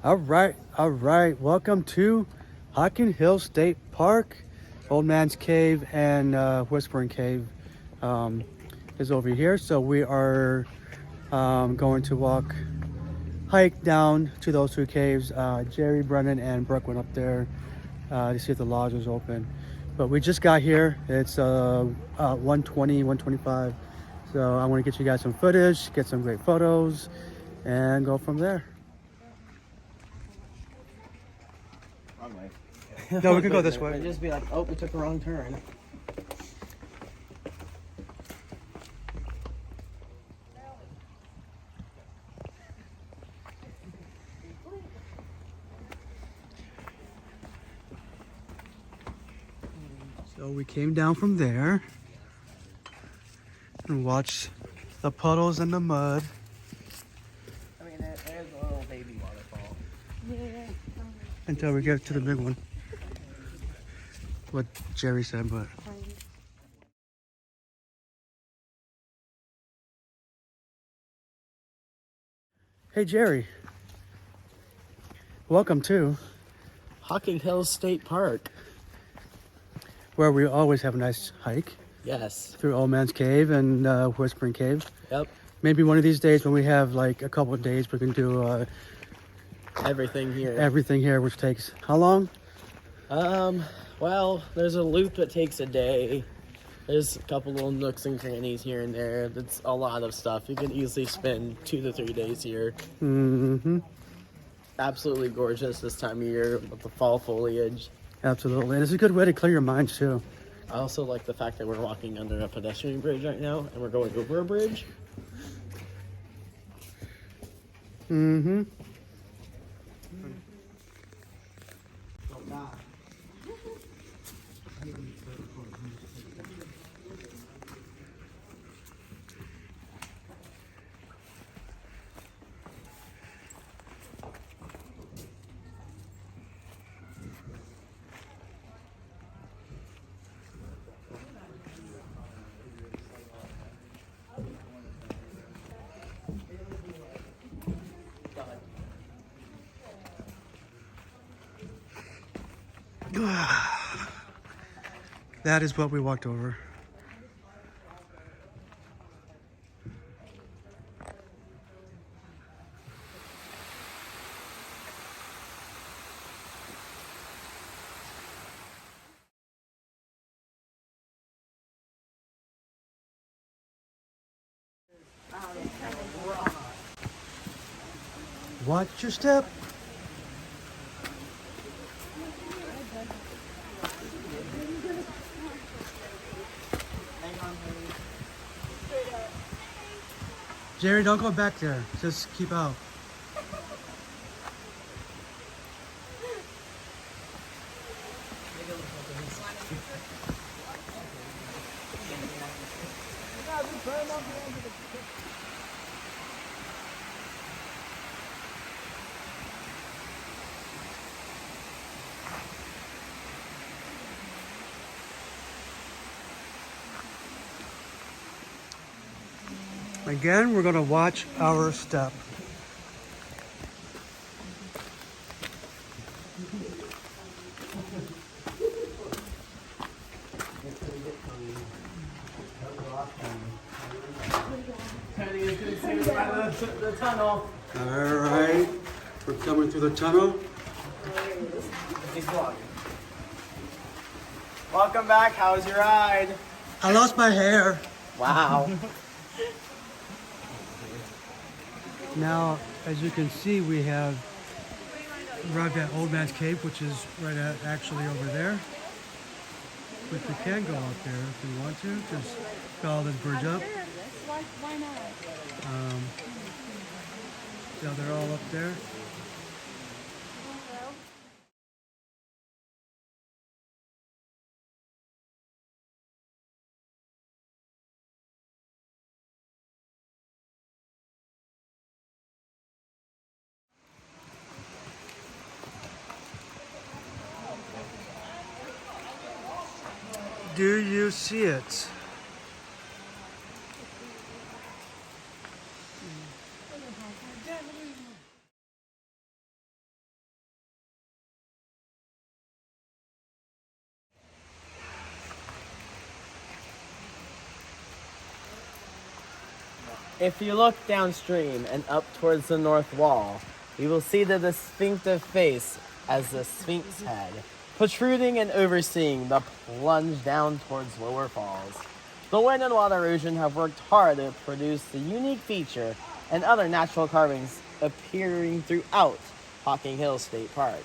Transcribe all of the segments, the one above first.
All right. Welcome to Hocking Hills State Park. Old Man's Cave and Whispering Cave is over here. So we are going to hike down to those two caves. Jerry, Brennan, and Brooke went up there to see if the lodge was open. But we just got here. It's 1:20, 1:25. So I want to get you guys some footage, get some great photos, and go from there. Wrong way. No, we can go this way. It'd just be like, oh, we took a wrong turn. So we came down from there and watched the puddles and the mud. I mean, there's a little baby waterfall. Until we get to the big one. What Jerry said, but. Hey Jerry. Welcome to Hocking Hills State Park. where we always have a nice hike Yes. through Old Man's Cave and Whispering Cave. Yep. Maybe one of these days when we have like a couple of days, we can do Everything here. everything here, which takes how long? Well, there's a loop that takes a day. There's a couple little nooks and crannies here and there. That's a lot of stuff. You can easily spend 2 to 3 days here. Mm-hmm. Absolutely gorgeous this time of year with the fall foliage. Absolutely. And it's a good way to clear your mind too. I also like the fact that we're walking under a pedestrian bridge right now, and we're going over a bridge. Mm-hmm. That is what we walked over. Watch your step. Jerry, don't go back there. Just keep out. Again, we're going to watch our step. The tunnel. All right, we're coming through the tunnel. He's vlogging. Welcome back. How was your ride? I lost my hair. Wow. Now, as you can see, we have arrived at Old Man's Cave, which is right at actually over there. But you can go out there if you want to. Just follow this bridge up. Why not? So they're all up there. Do you see it? If you look downstream and up towards the north wall, you will see the distinctive face as the Sphinx head, protruding and overseeing the plunge down towards lower falls. The wind and water erosion have worked hard to produce the unique feature and other natural carvings appearing throughout Hocking Hills State Park.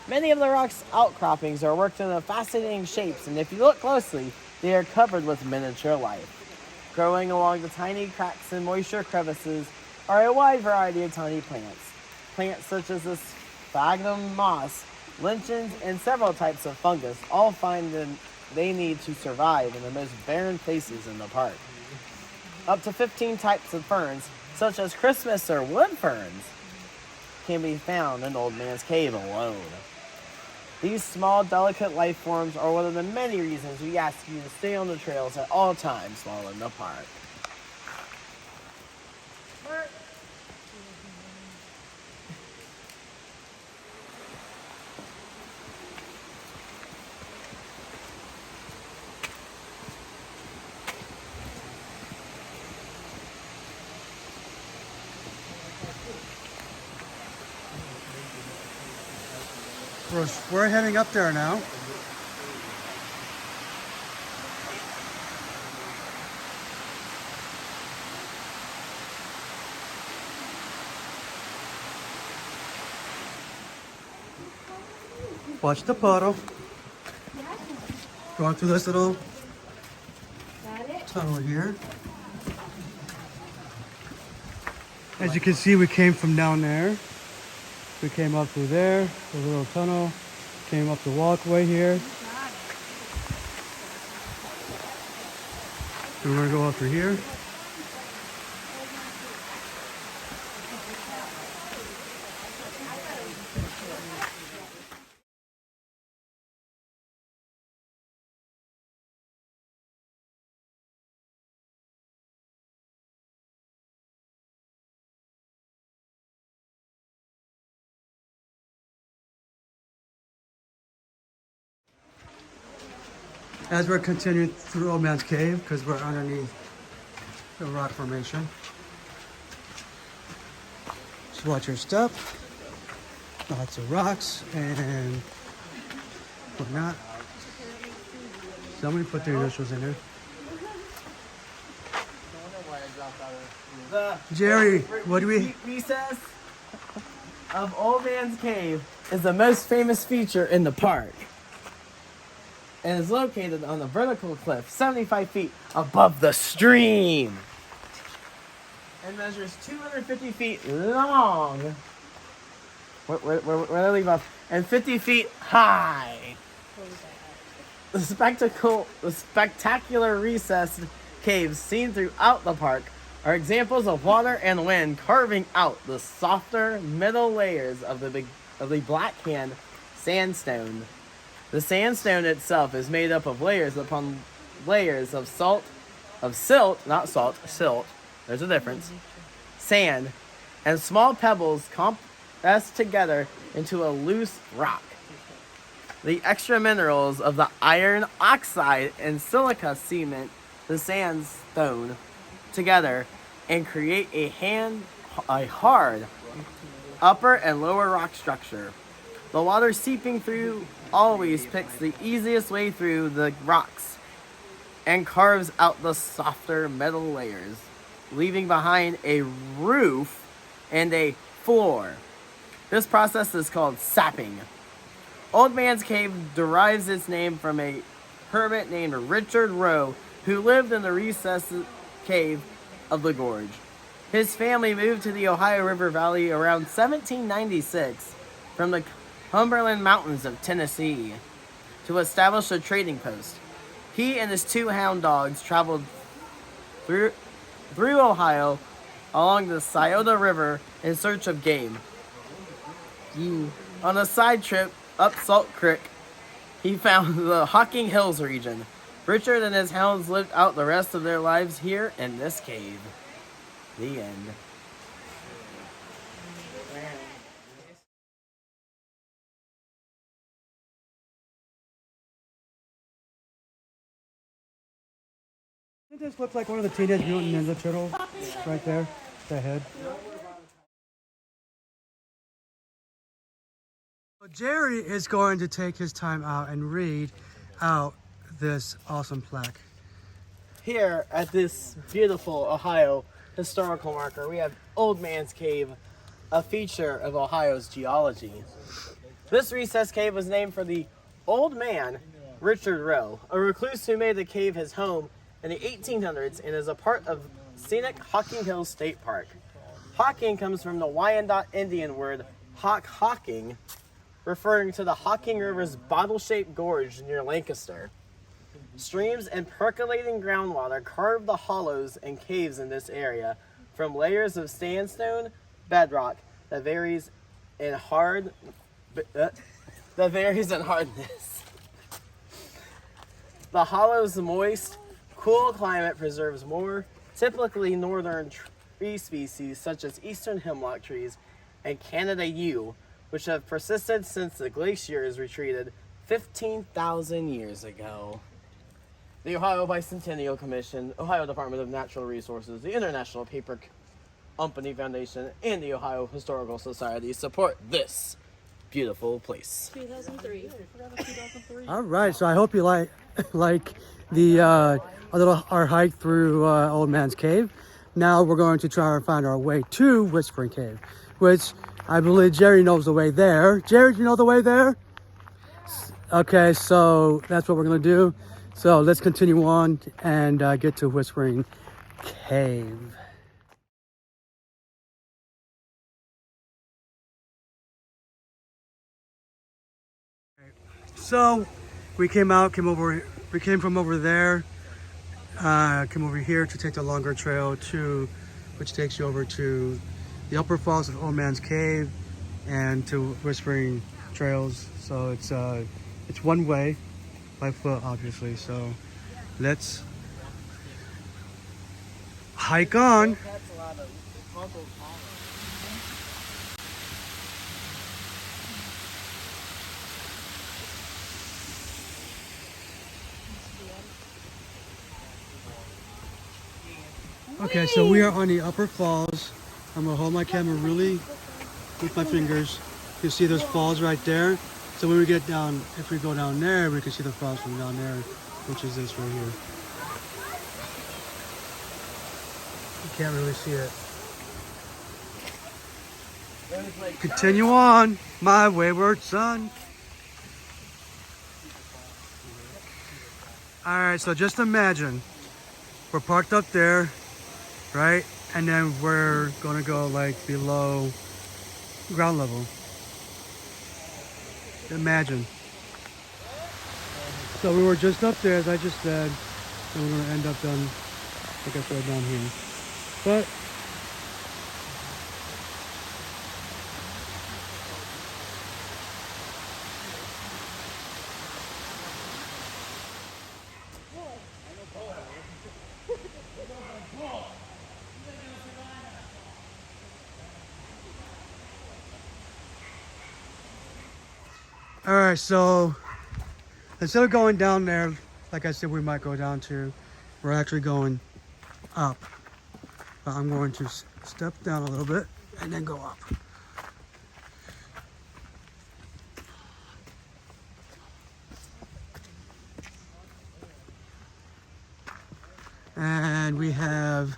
Many of the rock's outcroppings are worked into fascinating shapes, and if you look closely, they are covered with miniature life. Growing along the tiny cracks and moisture crevices are a wide variety of tiny plants. Plants such as the sphagnum moss, lichens, and several types of fungus all find that they need to survive in the most barren places in the park. Up to 15 types of ferns, such as Christmas or wood ferns, can be found in Old Man's Cave alone. These small, delicate life forms are one of the many reasons we ask you to stay on the trails at all times while in the park. We're heading up there now. Watch the puddle. Going through this little tunnel here. As you can see, we came from down there. We came up through there, the little tunnel, came up the walkway here. And we're gonna go up through here. As we're continuing through Old Man's Cave, because we're underneath the rock formation. Just watch your step. Lots of rocks and whatnot. Somebody put their initials in there. Jerry, what do we... Recess of Old Man's Cave is the most famous feature in the park, and is located on a vertical cliff 75 feet above the stream, and measures 250 feet long. Where did I leave off? And 50 feet high. The spectacular recessed caves seen throughout the park are examples of water and wind carving out the softer middle layers of the Blackhand sandstone. The sandstone itself is made up of layers upon layers of silt, there's a difference, sand, and small pebbles compressed together into a loose rock. The extra minerals of the iron oxide and silica cement the sandstone together and create a hard upper and lower rock structure. The water seeping through always picks the easiest way through the rocks and carves out the softer metal layers, leaving behind a roof and a floor. This process is called sapping. Old Man's Cave derives its name from a hermit named Richard Rowe, who lived in the recessed cave of the gorge. His family moved to the Ohio River Valley around 1796 from the Cumberland Mountains of Tennessee to establish a trading post. He and his 2 hound dogs traveled through Ohio along the Scioto River in search of game. On a side trip up Salt Creek, he found the Hocking Hills region. Richard and his hounds lived out the rest of their lives here in this cave. The end. Doesn't this look like one of the Teenage Mutant Ninja Turtles right there? The head. So Jerry is going to take his time out and read out this awesome plaque. Here at this beautiful Ohio historical marker, we have Old Man's Cave, a feature of Ohio's geology. This recess cave was named for the old man, Richard Rowe, a recluse who made the cave his home in the 1800s and is a part of scenic Hocking Hills State Park. Hocking comes from the Wyandot Indian word hocking, referring to the Hocking River's bottle-shaped gorge near Lancaster. Streams and percolating groundwater carve the hollows and caves in this area from layers of sandstone bedrock that varies in hardness. The hollow's moist, cool climate preserves more typically northern tree species such as eastern hemlock trees and Canada yew, which have persisted since the glaciers retreated 15,000 years ago. The Ohio Bicentennial Commission, Ohio Department of Natural Resources, the International Paper Company Foundation, and the Ohio Historical Society support this beautiful place. 2003. All right, so I hope you like the our hike through Old Man's Cave. Now we're going to try and find our way to Whispering Cave, which I believe Jerry knows the way there. Jerry, do you know the way there? Okay, so that's what we're gonna do. So let's continue on and get to Whispering Cave. So we came from over there, came over here to take the longer trail which takes you over to the upper falls of Old Man's Cave and to Whispering Trails. So it's one way by foot, obviously. So let's hike on. Okay, so we are on the upper falls. I'm gonna hold my camera really with my fingers. You see those falls right there. So when we get down, if we go down there, we can see the falls from down there, which is this right here. You can't really see it. Continue on, my wayward son. All right, so just imagine we're parked up there, right? And then we're gonna go like below ground level. Imagine. So we were just up there, as I just said, and we're gonna end up down, like I said, down here. But all right, so instead of going down there, like I said, we might go down to, we're actually going up. But I'm going to step down a little bit and then go up. And we have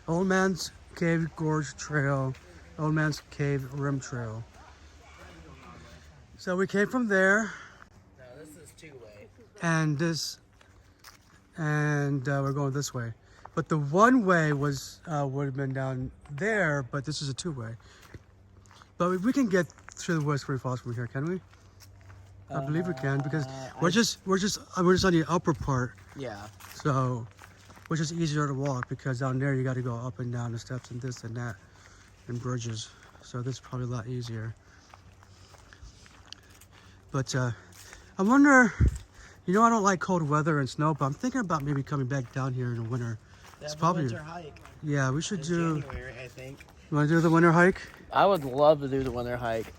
Old Man's Cave Gorge Trail, Old Man's Cave Rim Trail. So we came from there. No, this is two-way. And we're going this way. But the one way would have been down there, but this is a two-way. But we can get to the Whispering Falls from here, can we? I believe we can, because we're just on the upper part. Yeah. So, which is easier to walk, because down there you got to go up and down the steps and this and that and bridges. So this is probably a lot easier. But I wonder, you know, I don't like cold weather and snow, but I'm thinking about maybe coming back down here in the winter. It's probably a winter hike. Yeah, we should do. January, I think. You want to do the winter hike? I would love to do the winter hike.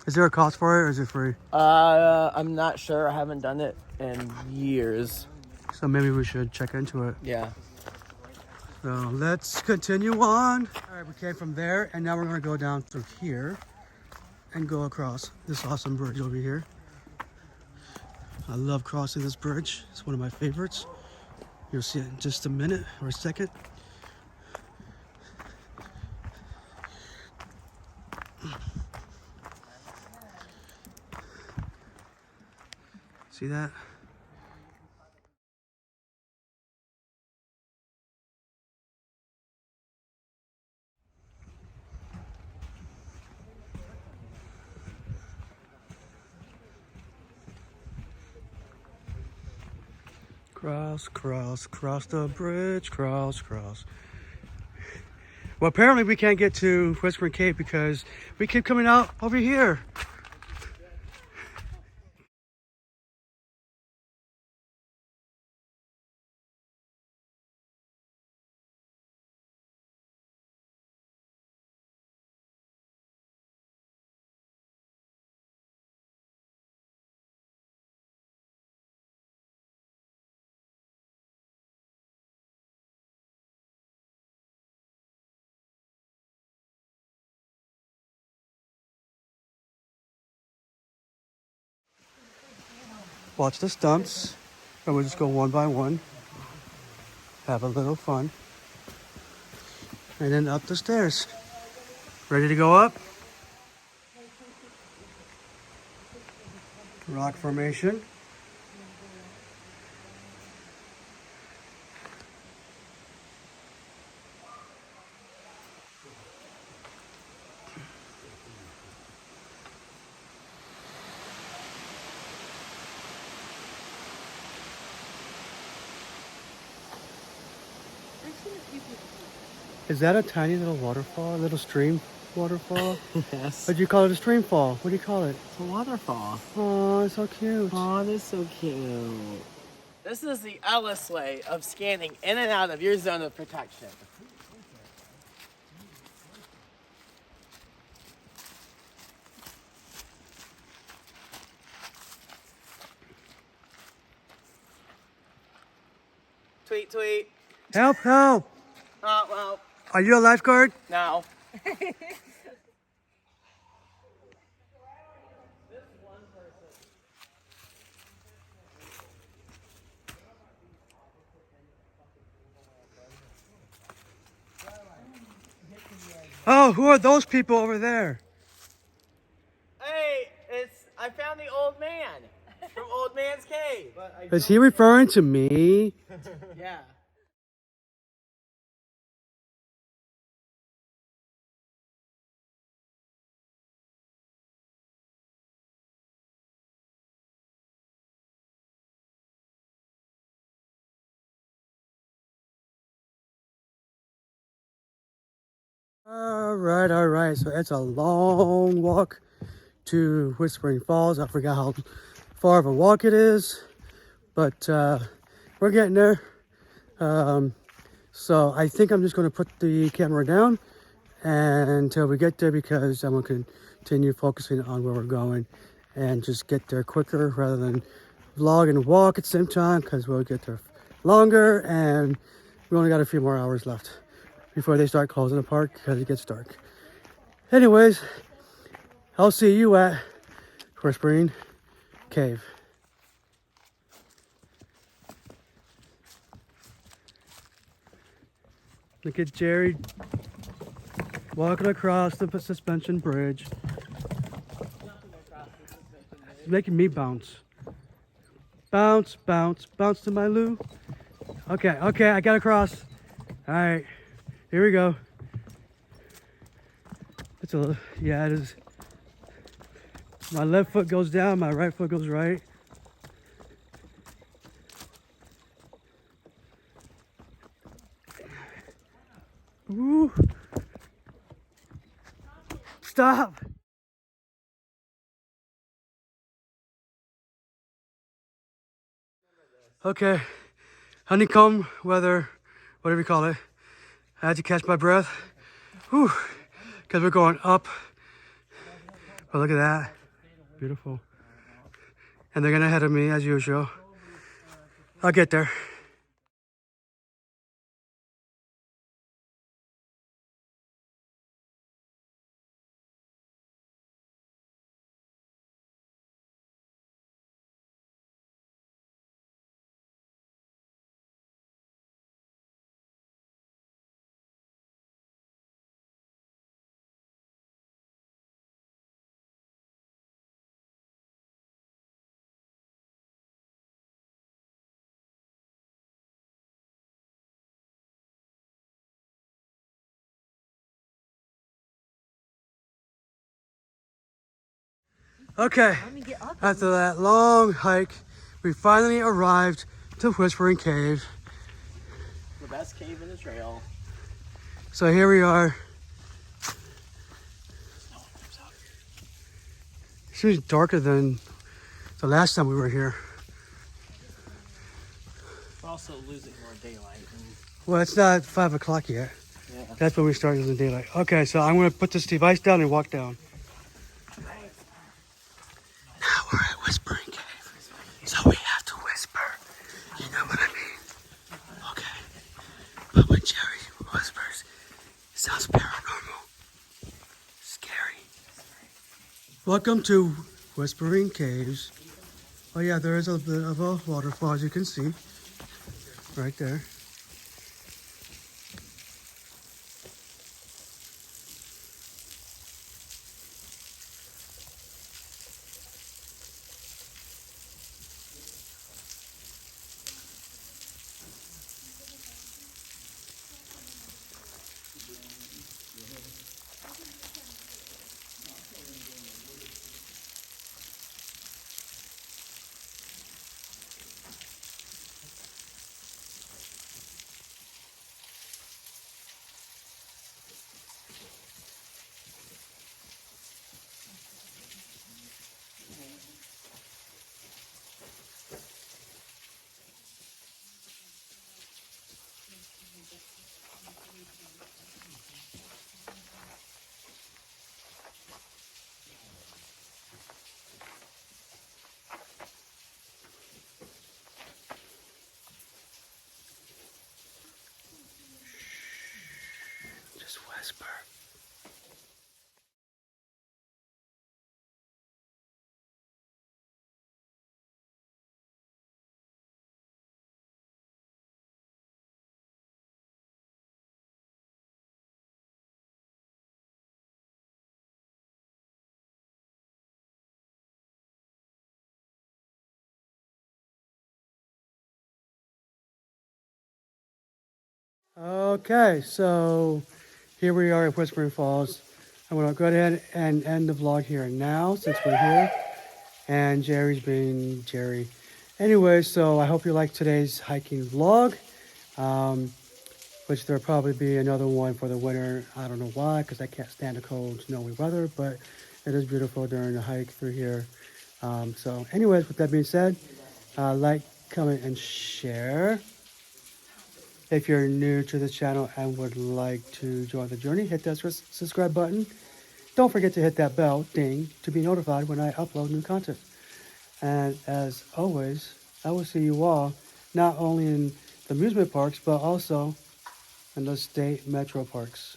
Is there a cost for it, or is it free? I'm not sure. I haven't done it in years. So maybe we should check into it. Yeah. So let's continue on. All right, we came from there, and now we're gonna go down through here and go across this awesome bridge over here. I love crossing this bridge. It's one of my favorites. You'll see it in just a minute or a second. See that? Cross, cross, cross the bridge, cross, cross. Well, apparently we can't get to Whispering Cave because we keep coming out over here. Watch the stumps, and we'll just go one by one. Have a little fun. And then up the stairs. Ready to go up? Rock formation. Is that a tiny little waterfall, a little stream waterfall? Yes. What do you call it? A stream fall? What do you call it? It's a waterfall. Oh, it's so cute. Oh, that's so cute. This is the Ellis way of scanning in and out of your zone of protection. Tweet, tweet. Help, help! Oh, well, Are you a lifeguard? no. Oh, who are those people over there? Hey, I found the old man from Old Man's Cave. Is he referring to me? Yeah. All right. So it's a long walk to Whispering Falls. I forgot how far of a walk it is, but we're getting there. So I think I'm just going to put the camera down until we get there because I'm going to continue focusing on where we're going and just get there quicker rather than vlog and walk at the same time because we'll get there longer and we only got a few more hours left before they start closing the park because it gets dark. Anyways, I'll see you at Whispering Cave. Look at Jerry walking across the suspension bridge. It's making me bounce. Bounce, bounce, bounce to my loo. Okay, I got across. All right, here we go. It's a little, yeah, it is. My left foot goes down, my right foot goes right. Ooh. Stop. Okay, honeycomb weather, whatever you call it. I had to catch my breath. Whew, because we're going up. But look at that, beautiful. And they're gonna ahead of me as usual. I'll get there. Okay, after that long hike, we finally arrived to Whispering Cave. The best cave in the trail. So here we are. It seems darker than the last time we were here. We're also losing more daylight. Well, it's not 5 o'clock yet. Yeah. That's when we start losing daylight. Okay, so I'm gonna put this device down and walk down. Now we're at Whispering Cave, so we have to whisper. You know what I mean? Okay. But when Jerry whispers, it sounds paranormal. Scary. Welcome to Whispering Caves. Oh yeah, there is a bit of a waterfall, as you can see. Right there. Just whisper. Okay, so here we are at Whispering Falls. I'm gonna go ahead and end the vlog here and now since we're here. And Jerry's being Jerry. Anyway, so I hope you liked today's hiking vlog. Which there'll probably be another one for the winter. I don't know why, because I can't stand the cold, snowy weather, but it is beautiful during the hike through here. So anyways, with that being said, like, comment, and share. If you're new to the channel and would like to join the journey, hit that subscribe button. Don't forget to hit that bell, ding, to be notified when I upload new content. And as always, I will see you all, not only in the amusement parks, but also in the state metro parks.